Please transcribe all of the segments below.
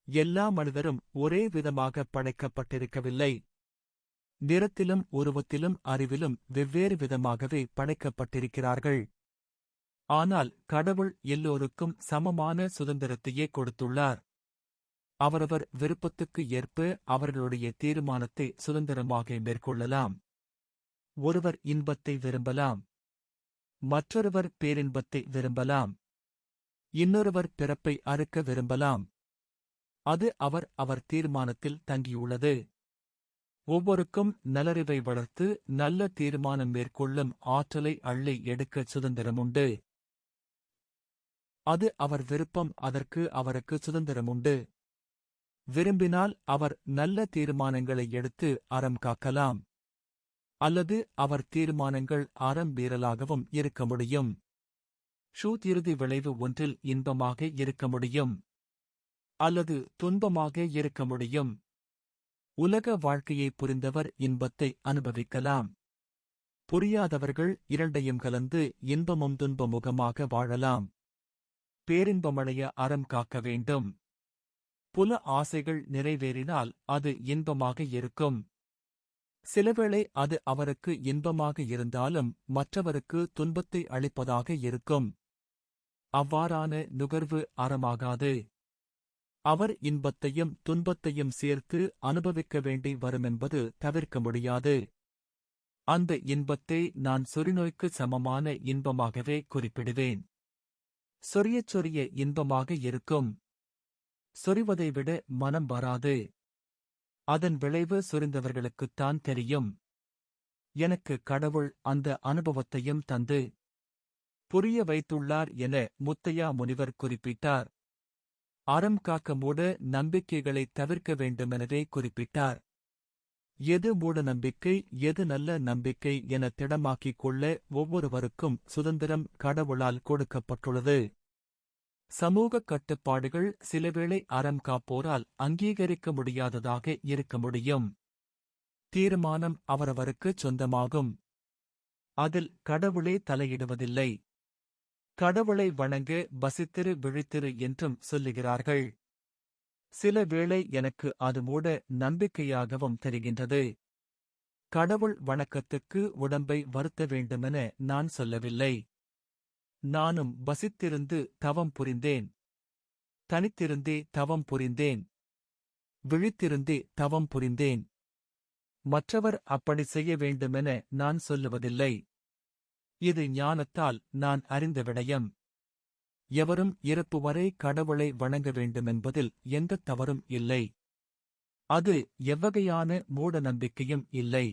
எல்லா மனிதரும் ஒரே விதமாக படைக்கப்பட்டிருக்கவில்லை. நிறத்திலும் உருவத்திலும் அறிவிலும் வெவ்வேறு விதமாகவே படைக்கப்பட்டிருக்கிறார்கள். ஆனால் கடவுள் எல்லோருக்கும் சமமான சுதந்திரத்தையே கொடுத்துள்ளார். அவரவர் விருப்பத்துக்கு ஏற்ப அவர்களுடைய தீர்மானத்தை சுதந்திரமாக மேற்கொள்ளலாம். ஒருவர் இன்பத்தை விரும்பலாம், மற்றொருவர் பேரின்பத்தை விரும்பலாம், இன்னொருவர் பிறப்பை அறுக்க விரும்பலாம். அது அவர் தீர்மானத்தில் தங்கியுள்ளது. ஒவ்வொருக்கும் நல்லறிவை வளர்த்து நல்ல தீர்மானம் மேற்கொள்ளும் ஆற்றலை அள்ளி எடுக்க சுதந்திரமுண்டு. அது அவர் விருப்பம். அதற்கு அவருக்கு சுதந்திரமுண்டு. விரும்பினால் அவர் நல்ல தீர்மானங்களை எடுத்து அறம் காக்கலாம். அல்லது அவர் தீர்மானங்கள் அறம் மீறலாகவும் இருக்க முடியும். இறுதி விளைவு ஒன்றில் இன்பமாக இருக்க முடியும், அல்லது துன்பமாக இருக்க முடியும். உலக வாழ்க்கையை புரிந்தவர் இன்பத்தை அனுபவிக்கலாம். புரியாதவர்கள் இரண்டையும் கலந்து இன்பமும் துன்பமுகமாக வாழலாம். பேரின்பமடைய அறம் காக்க வேண்டும். புல ஆசைகள் நிறைவேறினால் அது இன்பமாக இருக்கும். சிலவேளை அது அவருக்கு இன்பமாக இருந்தாலும் மற்றவருக்கு துன்பத்தை அளிப்பதாக இருக்கும். அவ்வாறான நுகர்வு அறமாகாது. அவர் இன்பத்தையும் துன்பத்தையும் சேர்த்து அனுபவிக்க வேண்டி வருமென்பது தவிர்க்க முடியாது. அந்த இன்பத்தை நான் சொறிநோய்க்கு சமமான இன்பமாகவே குறிப்பிடுவேன். சொரியச் சொரிய இன்பமாக இருக்கும். சொரிவதை விட மனம் வராது. அதன் விளைவு சொரிந்தவர்களுக்குத்தான் தெரியும். எனக்கு கடவுள் அந்த அனுபவத்தையும் தந்து புரிய வைத்துள்ளார் என முத்தையா முனிவர் குறிப்பிட்டார். அறம் காக்க மூட நம்பிக்கைகளை தவிர்க்க வேண்டுமெனவே குறிப்பிட்டார். எது மூட நம்பிக்கை, எது நல்ல நம்பிக்கை என திடமாக்கிக் கொள்ள ஒவ்வொருவருக்கும் சுதந்திரம் கடவுளால் கொடுக்கப்பட்டுள்ளது. சமூகக் கட்டுப்பாடுகள் சிலவேளை அறம் காப்போரால் அங்கீகரிக்க முடியாததாக இருக்க முடியும். தீர்மானம் அவரவருக்குச் சொந்தமாகும். அதில் கடவுளே தலையிடுவதில்லை. கடவுளை வணங்க பசித்திரு விழித்திரு என்றும் சொல்லுகிறார்கள். சில வேளை எனக்கு அது மூட நம்பிக்கையாகவும் தெரிகின்றது. கடவுள் வணக்கத்துக்கு உடம்பை வருத்த வேண்டுமென நான் சொல்லவில்லை. நானும் பசித்திருந்து தவம் புரிந்தேன். தனித்திருந்தே தவம் புரிந்தேன். விழித்திருந்தே தவம் புரிந்தேன். மற்றவர் அப்படி செய்ய வேண்டுமென நான் சொல்லுவதில்லை. இது ஞானத்தால் நான் அறிந்த விடயம். எவரும் இறப்பு வரை கடவுளை வணங்க வேண்டுமென்பதில் எந்தத் தவறும் இல்லை. அது எவ்வகையான மூட நம்பிக்கையும் இல்லை.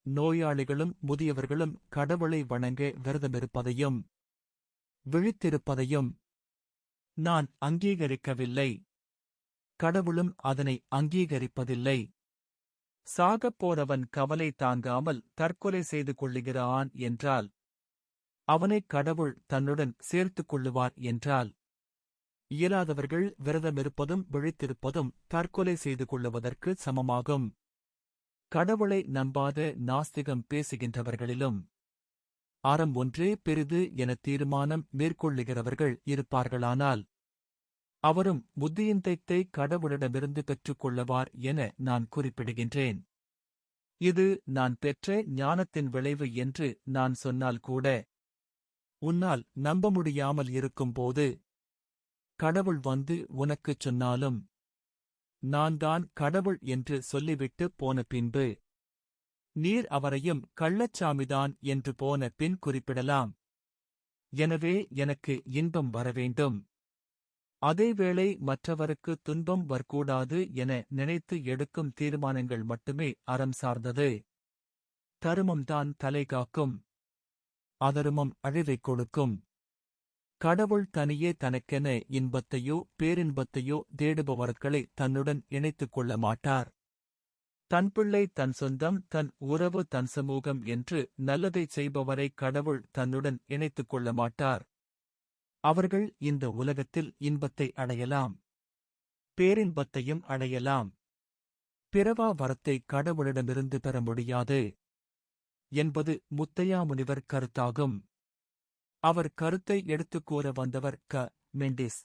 நோயாளிகளும் முதியவர்களும் கடவுளை வணங்க விரதமிருப்பதையும் விழித்திருப்பதையும் நான் அங்கீகரிக்கவில்லை. கடவுளும் அதனை அங்கீகரிப்பதில்லை. சாகப் போனவன் கவலை தாங்காமல் தற்கொலை செய்து கொள்ளுகிறான் என்றால் அவனைக் கடவுள் தன்னுடன் சேர்த்துக் கொள்ளுவார் என்றால், இயலாதவர்கள் விரதமிருப்பதும் விழித்திருப்பதும் தற்கொலை செய்து கொள்ளுவதற்கு சமமாகும். கடவுளை நம்பாத நாஸ்திகம் பேசுகின்றவர்களிலும் அறம் ஒன்றே பெரிது என தீர்மானம் மேற்கொள்ளுகிறவர்கள் இருப்பார்களானால் அவரும் புத்தியின்தைத்தை கடவுளிடமிருந்து பெற்றுக் கொள்ளவார் என நான் குறிப்பிடுகின்றேன். இது நான் பெற்ற ஞானத்தின் விளைவு என்று நான் சொன்னால் கூட உன்னால் நம்ப முடியாமல் இருக்கும்போது கடவுள் வந்து உனக்குச் சொன்னாலும் நான் தான் கடவுள் என்று சொல்லிவிட்டு போன பின்பு நீர் அவரையும் கள்ளச்சாமிதான் என்று போன பின் குறிப்பிடலாம். எனவே எனக்கு இன்பம் வரவேண்டும், அதேவேளை மற்றவருக்கு துன்பம் வரக்கூடாது என நினைத்து எடுக்கும் தீர்மானங்கள் மட்டுமே அறம் சார்ந்தது. தருமம்தான் தலைகாக்கும், அதருமம் அழிவைக் கொடுக்கும். கடவுள் தனியே தனக்கென இன்பத்தையோ பேரின்பத்தையோ தேடுபவர்களை தன்னுடன் இணைத்துக் கொள்ள மாட்டார். தன் பிள்ளை தன் சொந்தம், தன் உறவு தன் சமூகம் என்று நல்லதைச் செய்பவரை கடவுள் தன்னுடன் இணைத்துக் கொள்ள மாட்டார். அவர்கள் இந்த உலகத்தில் இன்பத்தை அடையலாம், பேரின்பத்தையும் அடையலாம். பிறவா வரத்தை கடவுளிடமிருந்து பெற முடியாது என்பது முத்தையா முனிவர் கருத்தாகும். அவர் கருத்தை எடுத்துக் கூற வந்தவர் க. மெண்டிஸ்.